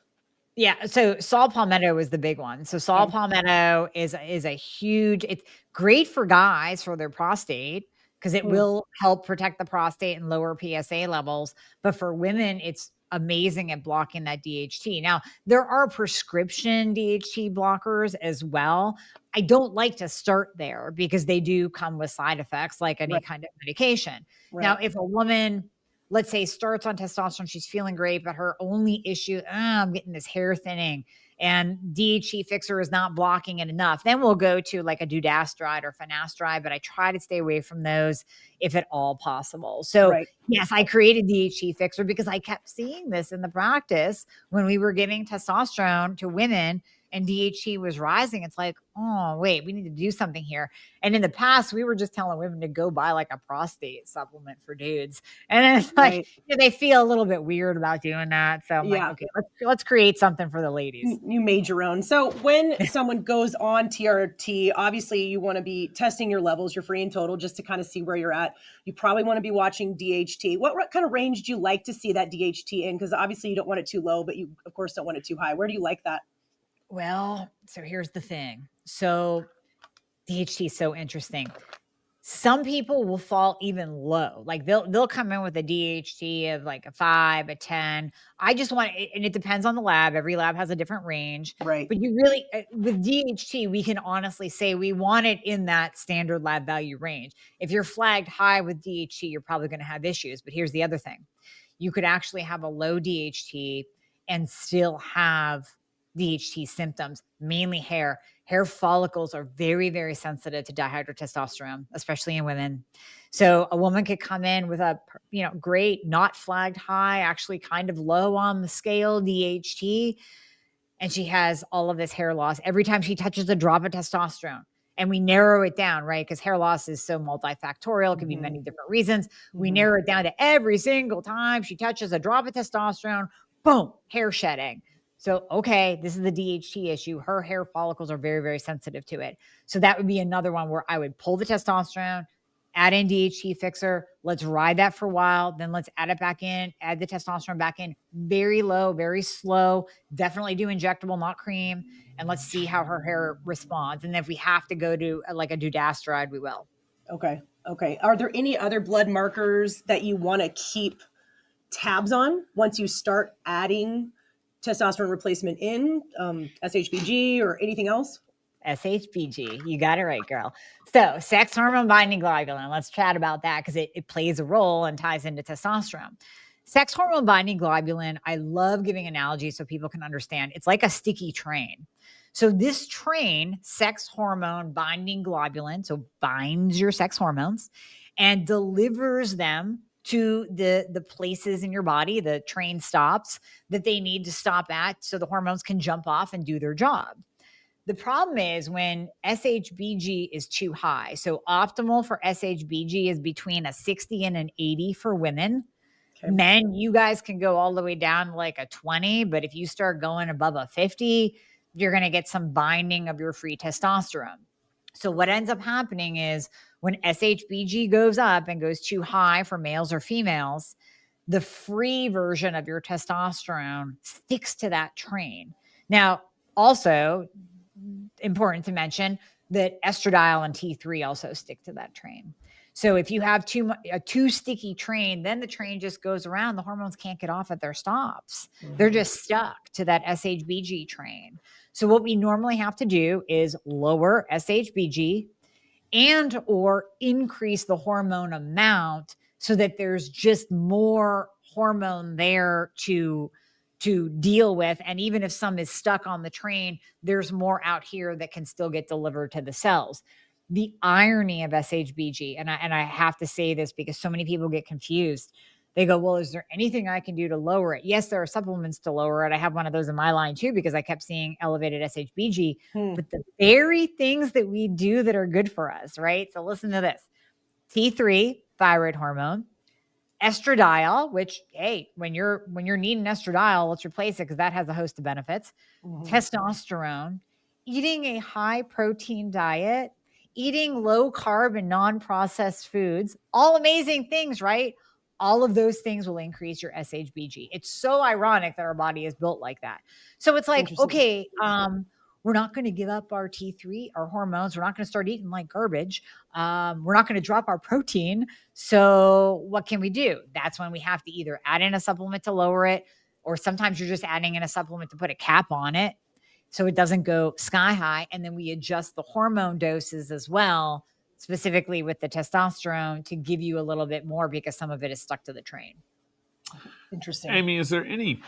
Yeah, so saw palmetto is the big one. So saw Okay. palmetto is a huge, it's great for guys for their prostate because it Mm. will help protect the prostate and lower PSA levels. But for women, it's amazing at blocking that DHT. Now, there are prescription DHT blockers as well. I don't like to start there because they do come with side effects like any Right. kind of medication. Now, Right. if a woman, let's say, starts on testosterone, she's feeling great, but her only issue, I'm getting this hair thinning and DHT fixer is not blocking it enough, then we'll go to like a dutasteride or finasteride, but I try to stay away from those if at all possible. So Right. yes, I created DHT fixer because I kept seeing this in the practice when we were giving testosterone to women and DHT was rising. It's like, oh, wait, we need to do something here. And in the past, we were just telling women to go buy like a prostate supplement for dudes. And then it's like, Right. they feel a little bit weird about doing that. So I'm like, Yeah. okay, let's create something for the ladies. You made your own. So when someone goes on TRT, obviously you want to be testing your levels, your free and total, just to kind of see where you're at. You probably want to be watching DHT. What kind of range do you like to see that DHT in? Because obviously you don't want it too low, but you of course don't want it too high. Where do you like that? Well, so here's the thing. So DHT is so interesting. Some people will fall even low. Like they'll come in with a DHT of like a 5, a 10. I just want it, and it depends on the lab. Every lab has a different range. Right. But you really with DHT, we can honestly say we want it in that standard lab value range. If you're flagged high with DHT, you're probably going to have issues. But here's the other thing. You could actually have a low DHT and still have DHT symptoms, mainly hair. Hair follicles are very, very sensitive to dihydrotestosterone, especially in women. So a woman could come in with a, great, not flagged high, actually kind of low on the scale DHT, and she has all of this hair loss every time she touches a drop of testosterone. And we narrow it down, right? Because hair loss is so multifactorial. It can be many different reasons. We narrow it down to every single time she touches a drop of testosterone, boom, hair shedding. So, okay, this is the DHT issue. Her hair follicles are very, very sensitive to it. So that would be another one where I would pull the testosterone, add in DHT fixer. Let's ride that for a while. Then let's add it back in, add the testosterone back in, very low, very slow. Definitely do injectable, not cream. And let's see how her hair responds. And if we have to go to like a dutasteride, we will. Okay. Okay. Are there any other blood markers that you want to keep tabs on once you start adding testosterone replacement in, SHBG or anything else? SHBG. You got it right, girl. So, sex hormone binding globulin. Let's chat about that because it plays a role and ties into testosterone. Sex hormone binding globulin, I love giving analogies so people can understand. It's like a sticky train. So, this train, sex hormone binding globulin, so binds your sex hormones and delivers them to the places in your body, the train stops that they need to stop at so the hormones can jump off and do their job. The problem is when SHBG is too high. So optimal for SHBG is between a 60 and an 80 for women. Okay. Men, you guys can go all the way down to like a 20, but if you start going above a 50, you're going to get some binding of your free testosterone. So what ends up happening is when SHBG goes up and goes too high for males or females, the free version of your testosterone sticks to that train. Now, also important to mention that estradiol and T3 also stick to that train. So if you have a too sticky train, then the train just goes around. The hormones can't get off at their stops. They're just stuck to that SHBG train. So what we normally have to do is lower SHBG and or increase the hormone amount so that there's just more hormone there to deal with. And even if some is stuck on the train, there's more out here that can still get delivered to the cells. The irony of SHBG, and I have to say this because so many people get confused. They go, well, is there anything I can do to lower it? Yes, there are supplements to lower it. I have one of those in my line too, because I kept seeing elevated SHBG. But the very things that we do that are good for us, right? So listen to this. T3, thyroid hormone. Estradiol, which, hey, when you're needing estradiol, let's replace it because that has a host of benefits. Testosterone, eating a high protein diet, eating low carb and non-processed foods, all amazing things, right? All of those things will increase your SHBG. It's so ironic that our body is built like that. So it's like, okay, we're not going to give up our T3, our hormones. We're not going to start eating like garbage. We're not going to drop our protein. So what can we do? That's when we have to either add in a supplement to lower it, or sometimes you're just adding in a supplement to put a cap on it so it doesn't go sky high. And then we adjust the hormone doses as well, specifically with the testosterone to give you a little bit more because some of it is stuck to the train. Interesting. Amie, is there any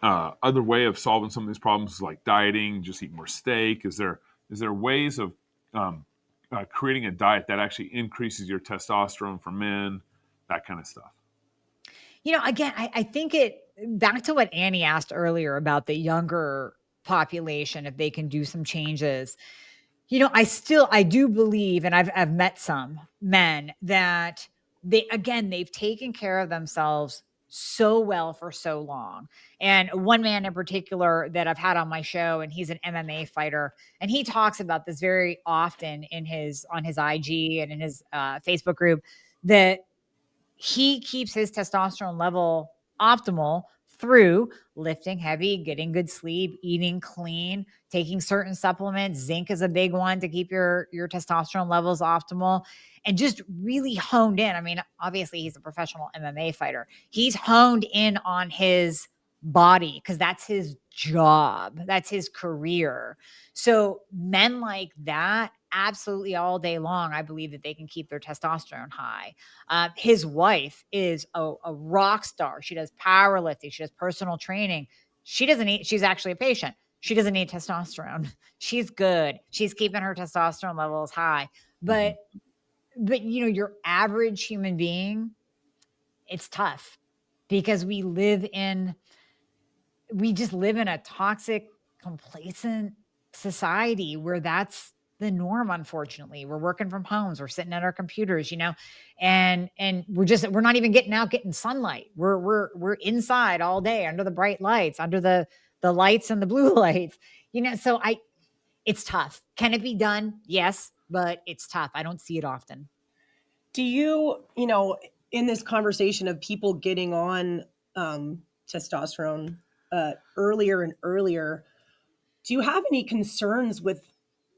other way of solving some of these problems, like dieting, just eat more steak? Is there ways of creating a diet that actually increases your testosterone for men, that kind of stuff? Again, I think back to what Annie asked earlier about the younger population, if they can do some changes. I do believe, and I've met some men that they've taken care of themselves so well for so long. And one man in particular that I've had on my show, and he's an MMA fighter, and he talks about this very often on his IG and in his Facebook group, that he keeps his testosterone level optimal through lifting heavy, getting good sleep, eating clean, taking certain supplements. Zinc is a big one to keep your testosterone levels optimal, and just really honed in. I mean, obviously he's a professional MMA fighter. He's honed in on his body because that's his job. That's his career. So men like that, absolutely all day long, I believe that they can keep their testosterone high. His wife is a rock star. She does powerlifting. She does personal training. She doesn't need, she's actually a patient. She doesn't need testosterone. She's good. She's keeping her testosterone levels high. But, your average human being, it's tough because we just live in a toxic, complacent society where that's the norm. Unfortunately, we're working from homes, we're sitting at our computers, and we're not even getting sunlight. We're inside all day under the bright lights, under the lights and the blue lights, so it's tough. Can it be done? Yes, but it's tough. I don't see it often. Do you, in this conversation of people getting on testosterone earlier and earlier, do you have any concerns with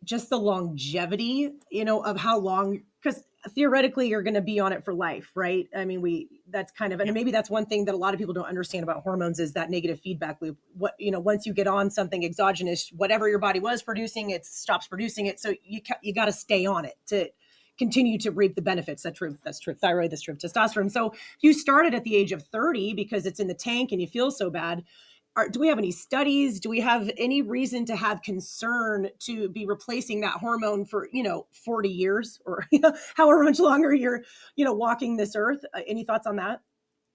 just the longevity, of how long? Because theoretically, you're going to be on it for life, right? I mean, that's kind of, and maybe that's one thing that a lot of people don't understand about hormones is that negative feedback loop. Once you get on something exogenous, whatever your body was producing, it stops producing it. So you got to stay on it to continue to reap the benefits. That's true. Thyroid, that's true. Testosterone. So if you started at the age of 30 because it's in the tank and you feel so bad, do we have any studies? Do we have any reason to have concern to be replacing that hormone for, 40 years or however much longer you're, walking this earth? Any thoughts on that?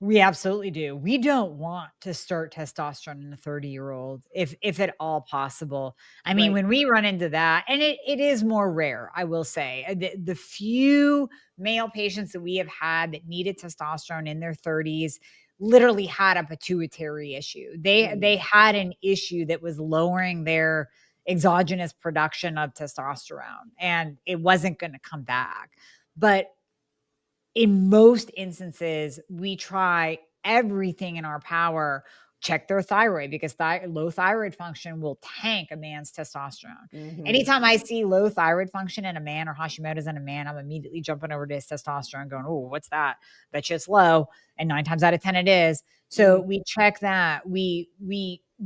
We absolutely do. We don't want to start testosterone in a 30-year-old if at all possible. I mean, Right. when we run into that, and it is more rare, I will say. The few male patients that we have had that needed testosterone in their 30s literally had a pituitary issue. They had an issue that was lowering their exogenous production of testosterone, and it wasn't going to come back. But in most instances, we try everything in our power, check their thyroid, because low thyroid function will tank a man's testosterone. Mm-hmm. Anytime I see low thyroid function in a man or Hashimoto's in a man, I'm immediately jumping over to his testosterone going, oh, what's that? Bet you it's low. And 9 times out of 10 it is. So we check that. We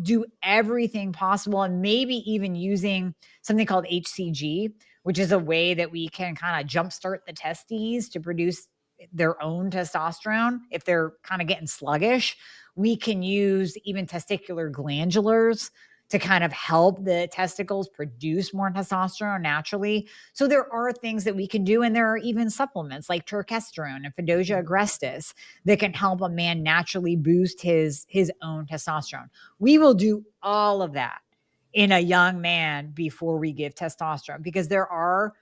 do everything possible, and maybe even using something called HCG, which is a way that we can kind of jumpstart the testes to produce their own testosterone. If they're kind of getting sluggish, we can use even testicular glandulars to kind of help the testicles produce more testosterone naturally. So there are things that we can do, and there are even supplements like turkesterone and Fedosia agrestis that can help a man naturally boost his own testosterone. We will do all of that in a young man before we give testosterone, because there are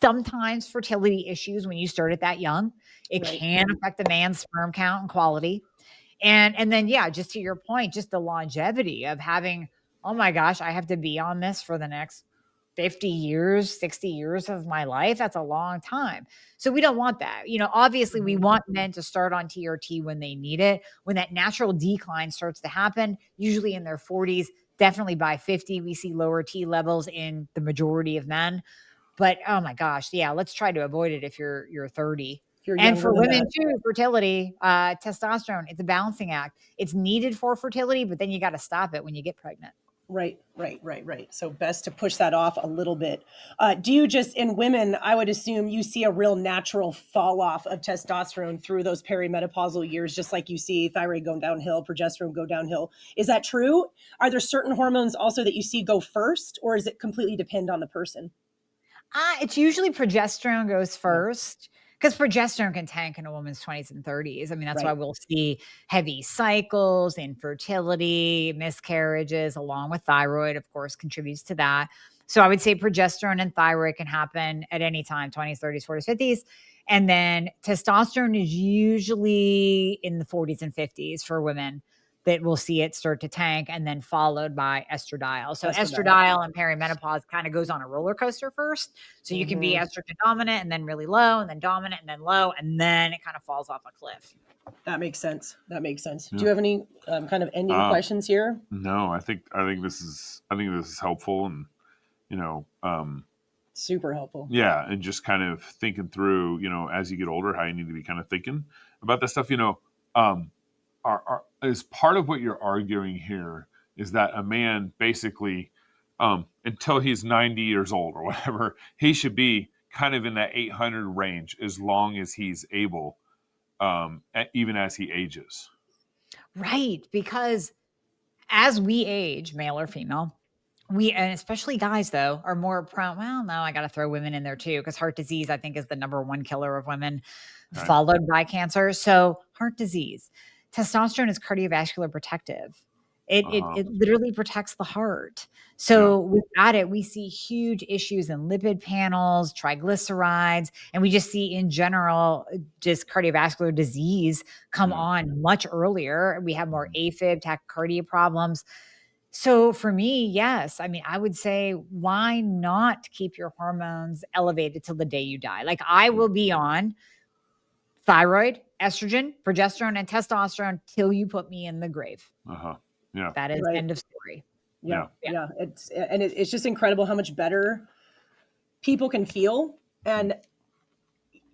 sometimes fertility issues when you start at that young. It Right. can affect the man's sperm count and quality. And then, yeah, just to your point, just the longevity of having, oh my gosh, I have to be on this for the next 50 years, 60 years of my life. That's a long time. So we don't want that. Obviously we want men to start on TRT when they need it, when that natural decline starts to happen, usually in their 40s. Definitely by 50, we see lower T levels in the majority of men. But oh my gosh, yeah, let's try to avoid it if you're 30. If you're And younger for than women that. too, fertility, testosterone, it's a balancing act. It's needed for fertility, but then you got to stop it when you get pregnant. Right. So best to push that off a little bit. Do you just, in women, I would assume you see a real natural fall off of testosterone through those perimenopausal years, just like you see thyroid going downhill, progesterone go downhill. Is that true? Are there certain hormones also that you see go first, or is it completely depend on the person? It's usually progesterone goes Yeah. first, because progesterone can tank in a woman's 20s and 30s. I mean, that's why Right. we'll see heavy cycles, infertility, miscarriages, along with thyroid, of course, contributes to that. So I would say progesterone and thyroid can happen at any time, 20s, 30s, 40s, 50s. And then testosterone is usually in the 40s and 50s for women. that we'll see it start to tank, and then followed by estradiol. So Estradiol. estradiol and perimenopause kind of goes on a roller coaster first. So you can be estrogen dominant and then really low, and then dominant and then low, and then it kind of falls off a cliff. That makes sense. That makes sense. Yeah. Do you have any kind of ending questions here? No, I think this is helpful, and Super helpful. yeah, and just kind of thinking through, as you get older, how you need to be kind of thinking about that stuff. Is part of what you're arguing here is that a man basically, until he's 90 years old or whatever, he should be kind of in that 800 range as long as he's able, even as he ages. Right. Because as we age, male or female, and especially guys though, are more prone. Well, no, I got to throw women in there too, because heart disease, I think, is the number one killer of women, Right. followed by cancer. So heart disease, testosterone is cardiovascular protective. It literally protects the heart. So without it, we see huge issues in lipid panels, triglycerides, and we just see in general just cardiovascular disease come on much earlier. We have more AFib, tachycardia problems. So for me, yes. I mean, I would say, why not keep your hormones elevated till the day you die? Like I will be on thyroid, estrogen, progesterone, and testosterone till you put me in the grave. Yeah. That is Right. end of story. Yeah. It's just incredible how much better people can feel, and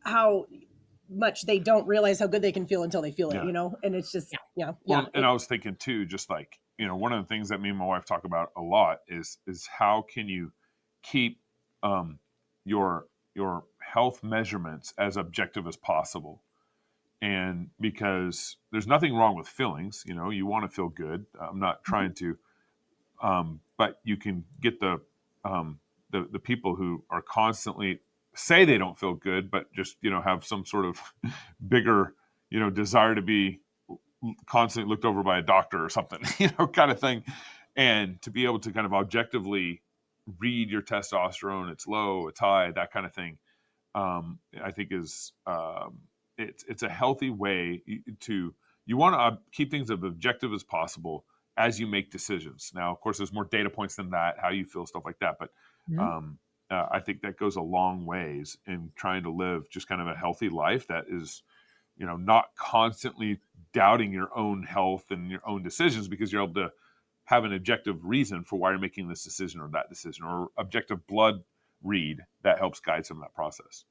how much they don't realize how good they can feel until they feel it, and it's just, Well, and I was thinking too, just like, one of the things that me and my wife talk about a lot is how can you keep your health measurements as objective as possible. And because there's nothing wrong with feelings, you want to feel good. I'm not trying to, but you can get the people who are constantly say they don't feel good, but just, have some sort of bigger, desire to be constantly looked over by a doctor or something, kind of thing. And to be able to kind of objectively read your testosterone, it's low, it's high, that kind of thing, I think is, it's a healthy way to, you want to keep things as objective as possible as you make decisions. Now, of course, there's more data points than that, how you feel, stuff like that. But I think that goes a long ways in trying to live just kind of a healthy life that is, not constantly doubting your own health and your own decisions, because you're able to have an objective reason for why you're making this decision or that decision, or objective blood read that helps guide some of that process.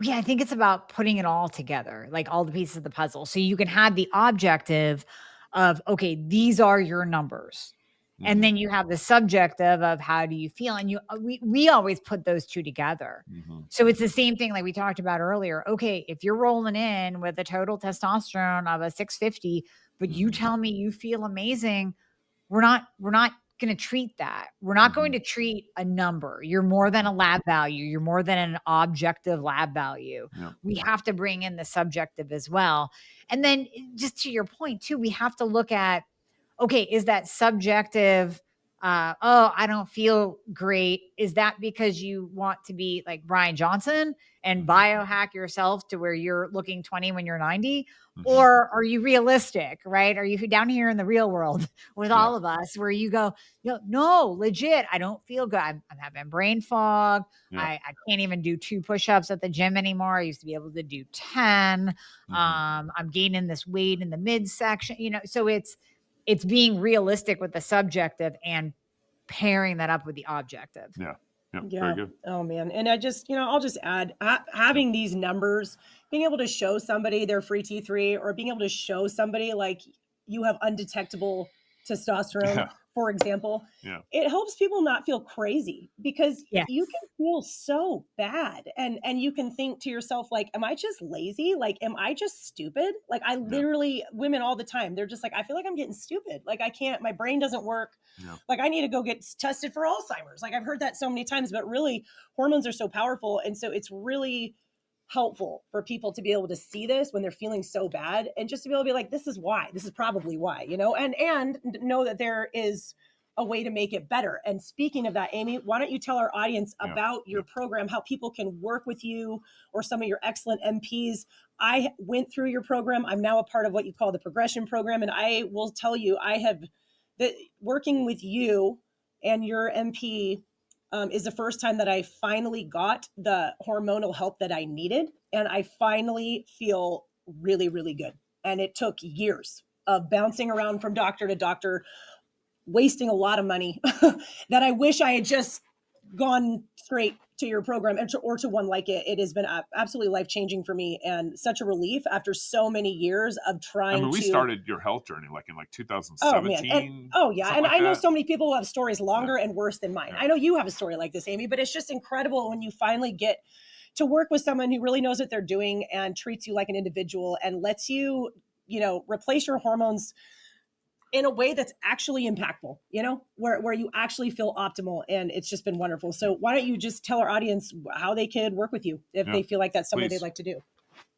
Yeah, I think it's about putting it all together, like all the pieces of the puzzle. So you can have the objective of, okay, these are your numbers. And then you have the subjective of how do you feel? And we always put those two together. So it's the same thing like we talked about earlier. Okay, if you're rolling in with a total testosterone of a 650, but you tell me you feel amazing, we're not going to treat that. We're not going to treat a number. You're more than a lab value. You're more than an objective lab value. We have to bring in the subjective as well. And then just to your point too, we have to look at, okay, is that subjective? Oh, I don't feel great. Is that because you want to be like Brian Johnson and biohack yourself to where you're looking 20 when you're 90? Or are you realistic, right? Are you down here in the real world with all of us where you go, no, legit, I don't feel good. I'm having brain fog. I can't even do 2 push-ups at the gym anymore. I used to be able to do 10. I'm gaining this weight in the midsection, so it's being realistic with the subjective and pairing that up with the objective. Yeah. Yeah. Very good. Oh man. And I just, I'll just add, having these numbers, being able to show somebody their free T3, or being able to show somebody like you have undetectable testosterone, for example, it helps people not feel crazy, because you can feel so bad, and you can think to yourself, like, am I just lazy? Like, am I just stupid? Like, I literally, women all the time, they're just like, I feel like I'm getting stupid. Like, I can't, my brain doesn't work. Like, I need to go get tested for Alzheimer's. Like, I've heard that so many times, but really hormones are so powerful. And so it's really helpful for people to be able to see this when they're feeling so bad, and just to be able to be like, this is why, this is probably why, and know that there is a way to make it better. And speaking of that, Amie, why don't you tell our audience about your program, how people can work with you or some of your excellent MPs. I went through your program. I'm now a part of what you call the progression program. And I will tell you, working with you and your MP is the first time that I finally got the hormonal help that I needed. And I finally feel really, really good. And it took years of bouncing around from doctor to doctor, wasting a lot of money that I wish I had just gone straight to your program or to one like it. It has been absolutely life-changing for me and such a relief after so many years of trying we started your health journey in 2017. And I know so many people who have stories longer and worse than mine. I know you have a story like this, Amie, but it's just incredible when you finally get to work with someone who really knows what they're doing and treats you like an individual and lets you, replace your hormones in a way that's actually impactful, where you actually feel optimal. And it's just been wonderful. So why don't you just tell our audience how they could work with you if they feel like that's something they'd like to do?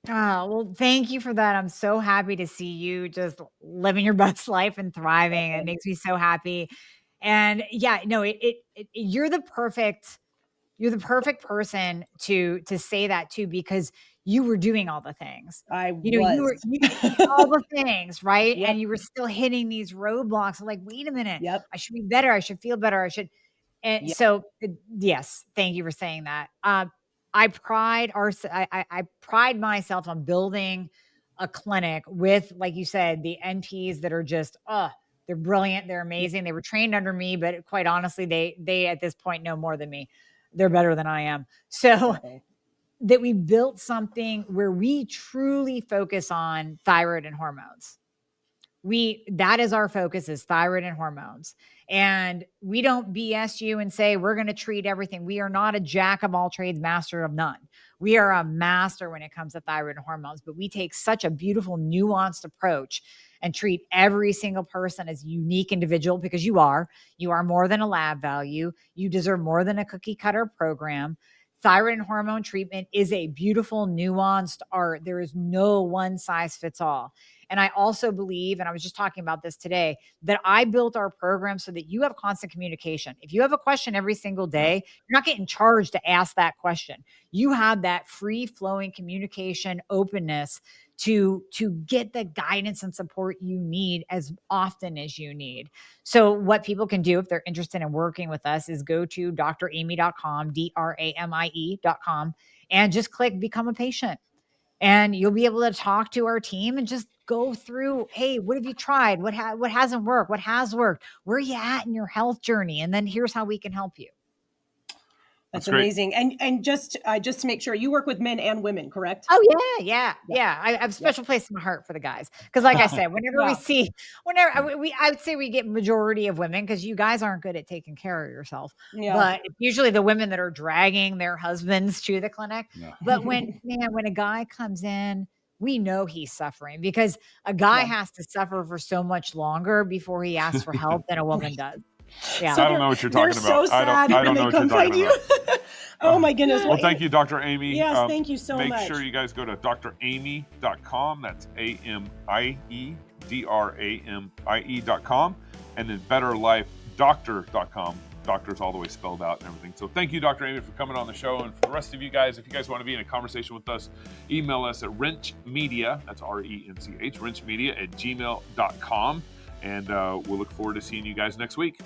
Oh, well, thank you for that. I'm so happy to see you just living your best life and thriving. It makes me so happy. And you're the perfect person to say that too, because you were doing all the things. You were all the things, right? Yep. And you were still hitting these roadblocks. Like, wait a minute, Yep. I should be better. I should feel better. So yes, thank you for saying that. I pride myself on building a clinic with, like you said, the NPs that are just, they're brilliant. They're amazing. They were trained under me, but quite honestly, they at this point know more than me. They're better than I am. So that we built something where we truly focus on thyroid and hormones. That is our focus, is thyroid and hormones. And we don't BS you and say, we're going to treat everything. We are not a jack of all trades, master of none. We are a master when it comes to thyroid and hormones, but we take such a beautiful, nuanced approach and treat every single person as a unique individual, because you are more than a lab value. You deserve more than a cookie cutter program. Thyroid and hormone treatment is a beautiful, nuanced art. There is no one size fits all. And I also believe, and I was just talking about this today, that I built our program so that you have constant communication. If you have a question every single day, you're not getting charged to ask that question. You have that free flowing communication, openness to get the guidance and support you need as often as you need. So what people can do if they're interested in working with us is go to dramie.com, DRAMIE.com, and just click become a patient. And you'll be able to talk to our team and just go through, hey, what have you tried? What hasn't worked? What has worked? Where are you at in your health journey? And then here's how we can help you. That's amazing. And just to make sure, you work with men and women, correct? Oh yeah. I have a special place in my heart for the guys. Because like I said, whenever I would say we get majority of women, because you guys aren't good at taking care of yourself. Yeah. But it's usually the women that are dragging their husbands to the clinic. Yeah. But when a guy comes in, we know he's suffering, because a guy has to suffer for so much longer before he asks for help than a woman does. Yeah. So I don't know what you're talking about. So sad I don't know what you're talking about. Oh my goodness. Well, thank you, Dr. Amie. Yes, thank you so much. Make sure you guys go to dramie.com. That's AMIE, DRAMIE.com. And then betterlifedoctor.com. Doctor's all the way spelled out and everything. So thank you, Dr. Amie, for coming on the show. And for the rest of you guys, if you guys want to be in a conversation with us, email us at RenchMedia. That's RENCH, RenchMedia @gmail.com. And we'll look forward to seeing you guys next week.